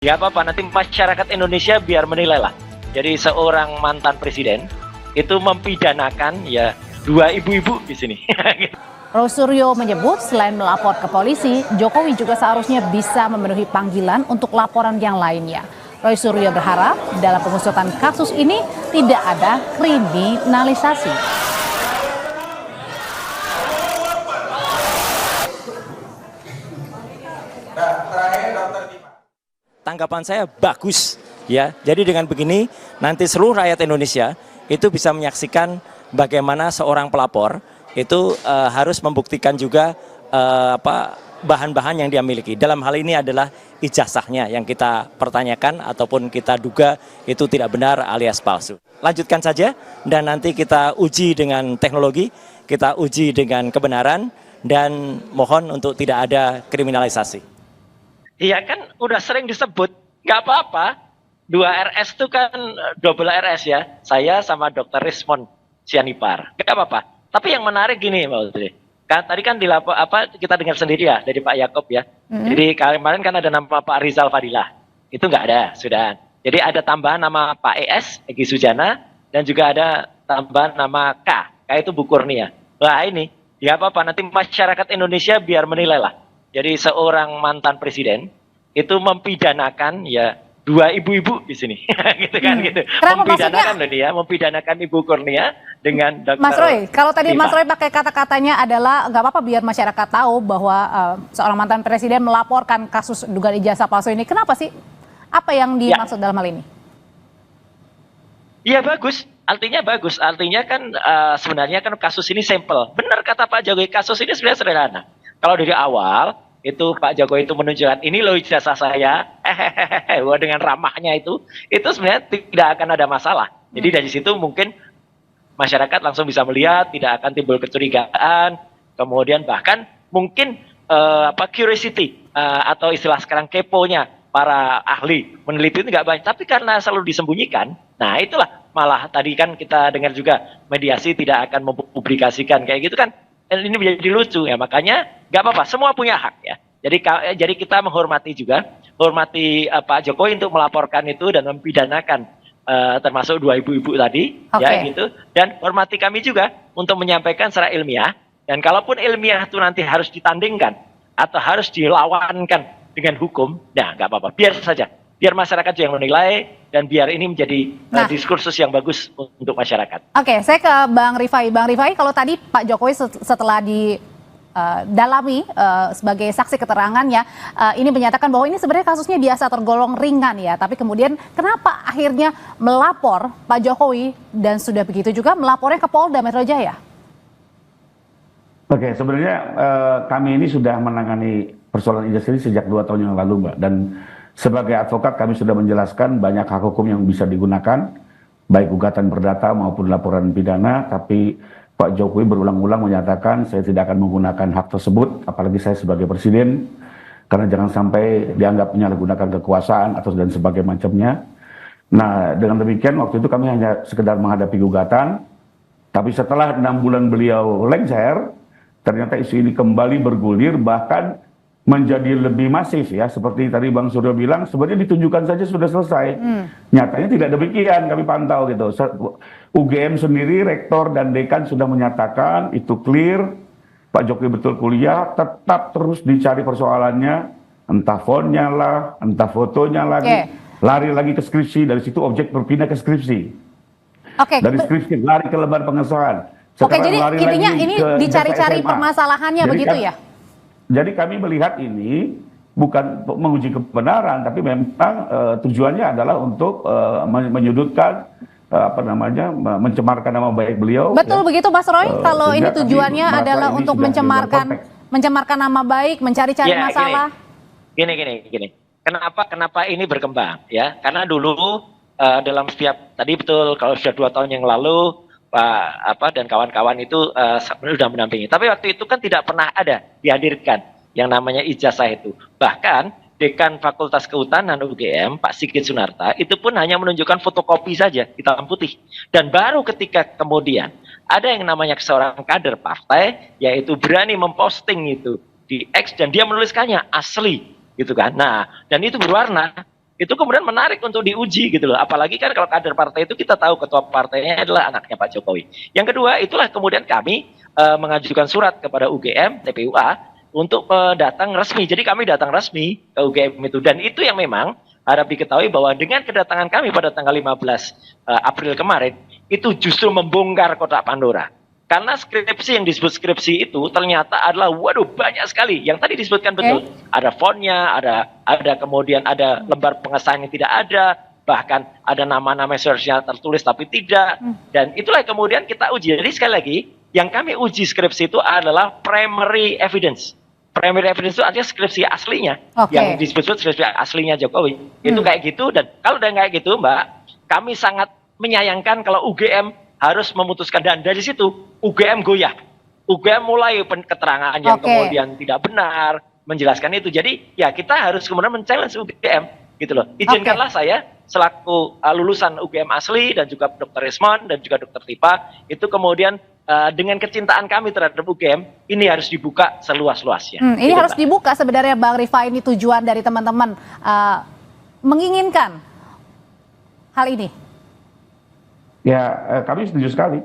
Ya apa-apa, nanti masyarakat Indonesia biar menilai lah. Jadi seorang mantan presiden itu mempidanakan ya dua ibu-ibu di sini. Roy Suryo menyebut selain melapor ke polisi, Jokowi juga seharusnya bisa memenuhi panggilan untuk laporan yang lainnya. Roy Suryo berharap dalam pengusutan kasus ini tidak ada kriminalisasi. Tanggapan saya bagus ya. Jadi dengan begini nanti seluruh rakyat Indonesia itu bisa menyaksikan bagaimana seorang pelapor itu harus membuktikan juga bahan-bahan yang dia miliki. Dalam hal ini adalah ijazahnya yang kita pertanyakan ataupun kita duga itu tidak benar alias palsu. Lanjutkan saja dan nanti kita uji dengan teknologi, kita uji dengan kebenaran dan mohon untuk tidak ada kriminalisasi. Iya kan udah sering disebut, nggak apa-apa. 2 RS itu kan double RS ya. Saya sama Dr. Rismond Sianipar. Nggak apa-apa. Tapi yang menarik gini Mbak Putri. Kan tadi kan kita dengar sendiri ya dari Pak Yaakob ya. Jadi kemarin kan ada nama Pak Rizal Fadilah. Itu nggak ada, sudah. Jadi ada tambahan nama Pak ES, Egy Sujana, dan juga ada tambahan nama K. K itu Bu Kurnia. Wah ini, ya apa-apa. Nanti masyarakat Indonesia biar menilai lah. Jadi seorang mantan presiden itu mempidanakan ya dua ibu-ibu di sini, gitu kan gitu. Kenapa Mempidanakan loh dia, mempidanakan Ibu Kurnia dengan Dr. Mas Roy, kalau tadi Rima. Mas Roy pakai kata-katanya adalah nggak apa-apa biar masyarakat tahu bahwa seorang mantan presiden melaporkan kasus dugaan ijazah palsu ini. Kenapa sih? Apa yang dimaksud dalam hal ini? Iya bagus, artinya bagus. Artinya kan sebenarnya kan kasus ini sampel. Benar kata Pak Jokowi, kasus ini sebenarnya sederhana. Kalau dari awal itu Pak Jokowi itu menunjukkan ini loh ijazah saya, wah dengan ramahnya itu sebenarnya tidak akan ada masalah. Jadi dari situ mungkin masyarakat langsung bisa melihat, tidak akan timbul kecurigaan, kemudian bahkan mungkin curiosity atau istilah sekarang keponya para ahli meneliti itu nggak banyak, tapi karena selalu disembunyikan, nah itulah malah tadi kan kita dengar juga mediasi tidak akan mempublikasikan kayak gitu kan. Ini menjadi lucu ya, makanya nggak apa-apa, semua punya hak ya. Jadi kita menghormati juga, hormati Pak Jokowi untuk melaporkan itu dan mempidanakan termasuk dua ibu-ibu tadi, ya gitu. Dan hormati kami juga untuk menyampaikan secara ilmiah. Dan kalaupun ilmiah itu nanti harus ditandingkan atau harus dilawankan dengan hukum, nah nggak apa-apa, biar saja. Biar masyarakat yang menilai dan biar ini menjadi diskursus yang bagus untuk masyarakat. Oke, saya ke Bang Rifai. Bang Rifai, kalau tadi Pak Jokowi setelah didalami sebagai saksi keterangannya, ini menyatakan bahwa ini sebenarnya kasusnya biasa tergolong ringan ya. Tapi kemudian kenapa akhirnya melapor Pak Jokowi dan sudah begitu juga melapornya ke Polda Metro Jaya? Oke, sebenarnya kami ini sudah menangani persoalan ijazah ini sejak 2 tahun yang lalu, Mbak. Dan sebagai advokat kami sudah menjelaskan banyak hak hukum yang bisa digunakan, baik gugatan perdata maupun laporan pidana, tapi Pak Jokowi berulang-ulang menyatakan saya tidak akan menggunakan hak tersebut, apalagi saya sebagai presiden, karena jangan sampai dianggap menyalahgunakan kekuasaan atau dan sebagainya macamnya. Nah, dengan demikian waktu itu kami hanya sekedar menghadapi gugatan, tapi setelah 6 bulan beliau lengser, ternyata isu ini kembali bergulir, bahkan menjadi lebih masif ya, seperti tadi Bang Suryo bilang, sebenarnya ditunjukkan saja sudah selesai. Nyatanya tidak demikian, kami pantau gitu. UGM sendiri, rektor dan dekan sudah menyatakan itu clear, Pak Jokowi betul kuliah, tetap terus dicari persoalannya, entah fonnya lah, entah fotonya lagi, lari lagi ke skripsi, dari situ objek berpindah ke skripsi. Dari skripsi lari ke lembar pengesahan. Sekarang jadi intinya ini dicari-cari permasalahannya begitu ya? Jadi kami melihat ini bukan menguji kebenaran, tapi memang tujuannya adalah untuk menyudutkan, mencemarkan nama baik beliau. Betul ya. Begitu Mas Roy, kalau ini tujuannya adalah untuk mencemarkan nama baik, mencari-cari masalah. Gini. Kenapa ini berkembang ya? Karena dulu dalam setiap tadi betul kalau sudah 2 tahun yang lalu Pak dan kawan-kawan itu sudah mendampingi. Tapi waktu itu kan tidak pernah ada dihadirkan yang namanya ijazah itu. Bahkan Dekan Fakultas Kehutanan UGM, Pak Sigit Sunarta, itu pun hanya menunjukkan fotokopi saja, hitam putih. Dan baru ketika kemudian ada yang namanya seorang kader partai, yaitu berani memposting itu di X dan dia menuliskannya asli, gitu kan. Nah, dan itu berwarna. itu kemudian menarik untuk diuji gitu loh. Apalagi kan kalau kader partai itu kita tahu ketua partainya adalah anaknya Pak Jokowi. Yang kedua, itulah kemudian kami mengajukan surat kepada UGM, TPUA untuk datang resmi. Jadi kami datang resmi ke UGM itu, dan itu yang memang harap diketahui bahwa dengan kedatangan kami pada tanggal 15 April kemarin itu justru membongkar kotak Pandora. Karena skripsi yang disebut skripsi itu ternyata adalah waduh banyak sekali. Yang tadi disebutkan betul. Ada fontnya, ada kemudian ada lembar pengesahan yang tidak ada, bahkan ada nama-nama seharusnya tertulis tapi tidak. Dan itulah yang kemudian kita uji. Jadi sekali lagi, yang kami uji skripsi itu adalah primary evidence. Primary evidence itu artinya skripsi aslinya. Yang disebut skripsi aslinya Jokowi. Itu kayak gitu, dan kalau udah kayak gitu Mbak, kami sangat menyayangkan kalau UGM harus memutuskan, dan dari situ UGM goyah. UGM mulai keterangan yang kemudian tidak benar, menjelaskan itu. Jadi ya kita harus kemudian men-challenge UGM gitu loh. Izinkanlah saya selaku lulusan UGM asli dan juga Dr. Rismon dan juga Dr. Tipa itu kemudian dengan kecintaan kami terhadap UGM ini harus dibuka seluas-luasnya. Ini gitu, harus Pak. dibuka sebenarnya Bang Rifai, ini tujuan dari teman-teman menginginkan hal ini. Ya, kami setuju sekali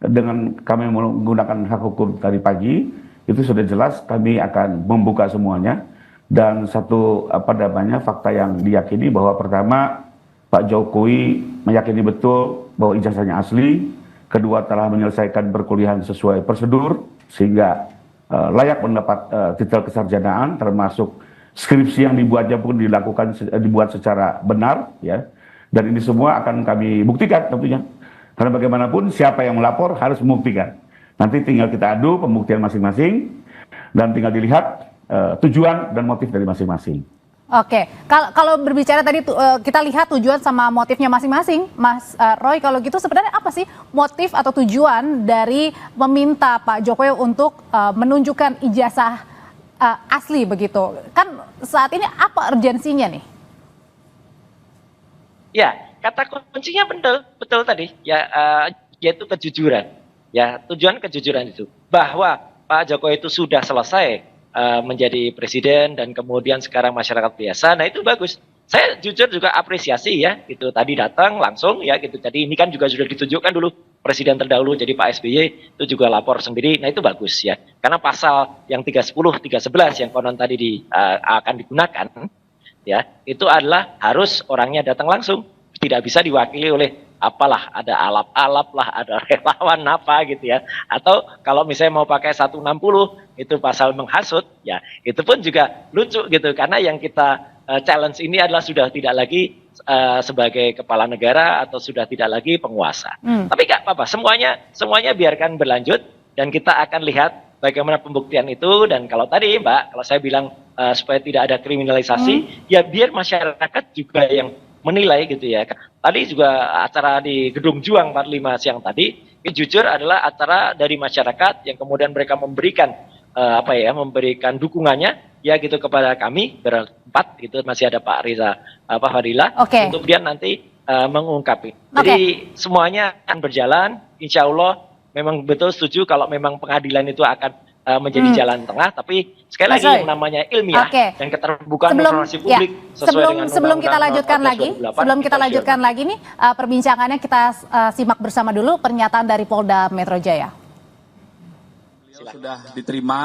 dengan kami menggunakan hak hukum tadi pagi, itu sudah jelas kami akan membuka semuanya. Dan satu fakta yang diyakini bahwa pertama Pak Jokowi meyakini betul bahwa ijazahnya asli, kedua telah menyelesaikan perkuliahan sesuai prosedur sehingga layak mendapat titel kesarjanaan, termasuk skripsi yang dibuatnya pun dibuat secara benar, ya. Dan ini semua akan kami buktikan tentunya. Karena bagaimanapun siapa yang melapor harus membuktikan. Nanti tinggal kita adu pembuktian masing-masing dan tinggal dilihat tujuan dan motif dari masing-masing. Oke, kalau berbicara tadi kita lihat tujuan sama motifnya masing-masing, Mas Roy, kalau gitu sebenarnya apa sih motif atau tujuan dari meminta Pak Jokowi untuk menunjukkan ijazah asli begitu? Kan saat ini apa urgensinya nih? Ya, kata kuncinya betul tadi ya, yaitu kejujuran. Ya, tujuan kejujuran itu bahwa Pak Jokowi itu sudah selesai menjadi presiden dan kemudian sekarang masyarakat biasa. Nah, itu bagus. Saya jujur juga apresiasi ya, gitu. Tadi datang langsung ya gitu. Jadi ini kan juga sudah ditunjukkan dulu presiden terdahulu jadi Pak SBY itu juga lapor sendiri. Nah, itu bagus ya. Karena pasal yang 310, 311 yang konon tadi akan digunakan ya, itu adalah harus orangnya datang langsung, tidak bisa diwakili oleh apalah, ada alap-alap lah, ada relawan apa gitu ya. Atau kalau misalnya mau pakai 160 itu pasal menghasut ya, itu pun juga lucu gitu, karena yang kita challenge ini adalah sudah tidak lagi sebagai kepala negara atau sudah tidak lagi penguasa. Tapi nggak apa-apa, semuanya biarkan berlanjut dan kita akan lihat bagaimana pembuktian itu. Dan kalau tadi Mbak, kalau saya bilang supaya tidak ada kriminalisasi, ya biar masyarakat juga yang menilai gitu ya. Tadi juga acara di Gedung Juang 45 siang tadi, ini jujur adalah acara dari masyarakat yang kemudian mereka memberikan memberikan dukungannya ya gitu kepada kami berempat, gitu masih ada Pak Riza Fadila untuk kemudian nanti mengungkapi. Jadi semuanya akan berjalan, insya Allah. Memang betul setuju kalau memang pengadilan itu akan menjadi jalan tengah, tapi sekali lagi yang namanya ilmiah dan keterbukaan informasi publik sebelum kita lanjutkan lagi nih perbincangannya, kita simak bersama dulu pernyataan dari Polda Metro Jaya. Beliau sudah diterima,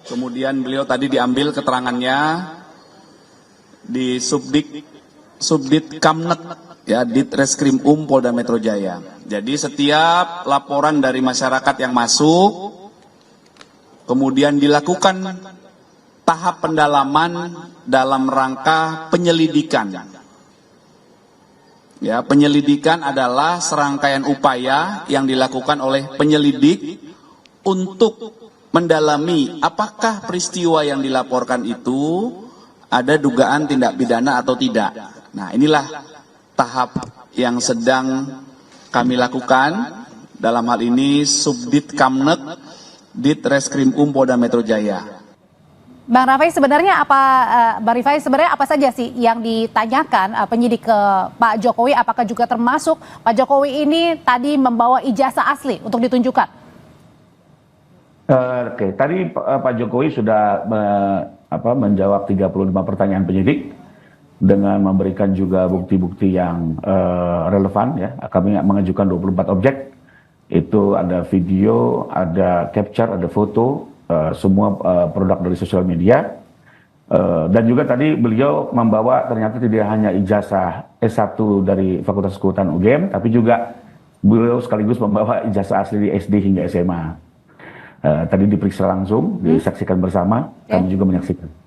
kemudian beliau tadi diambil keterangannya di Subdit Kamnet ya, Ditreskrim Polda Metro Jaya. Jadi setiap laporan dari masyarakat yang masuk kemudian dilakukan tahap pendalaman dalam rangka penyelidikan. Ya, penyelidikan adalah serangkaian upaya yang dilakukan oleh penyelidik untuk mendalami apakah peristiwa yang dilaporkan itu ada dugaan tindak pidana atau tidak. Nah, inilah tahap yang sedang kami lakukan, dalam hal ini Subdit Kamnet Ditreskrim Polda Metro Jaya. Bang Rifai, sebenarnya apa saja sih yang ditanyakan penyidik ke Pak Jokowi? Apakah juga termasuk Pak Jokowi ini tadi membawa ijazah asli untuk ditunjukkan? Tadi Pak Jokowi sudah menjawab 35 pertanyaan penyidik. dengan memberikan juga bukti-bukti yang relevan ya. Kami mengajukan 24 objek. Itu ada video, ada capture, ada foto, semua produk dari sosial media. Dan juga tadi beliau membawa ternyata tidak hanya ijazah S1 dari Fakultas Kehutanan UGM, tapi juga beliau sekaligus membawa ijazah asli di SD hingga SMA. Tadi diperiksa langsung, disaksikan bersama, kami juga menyaksikan.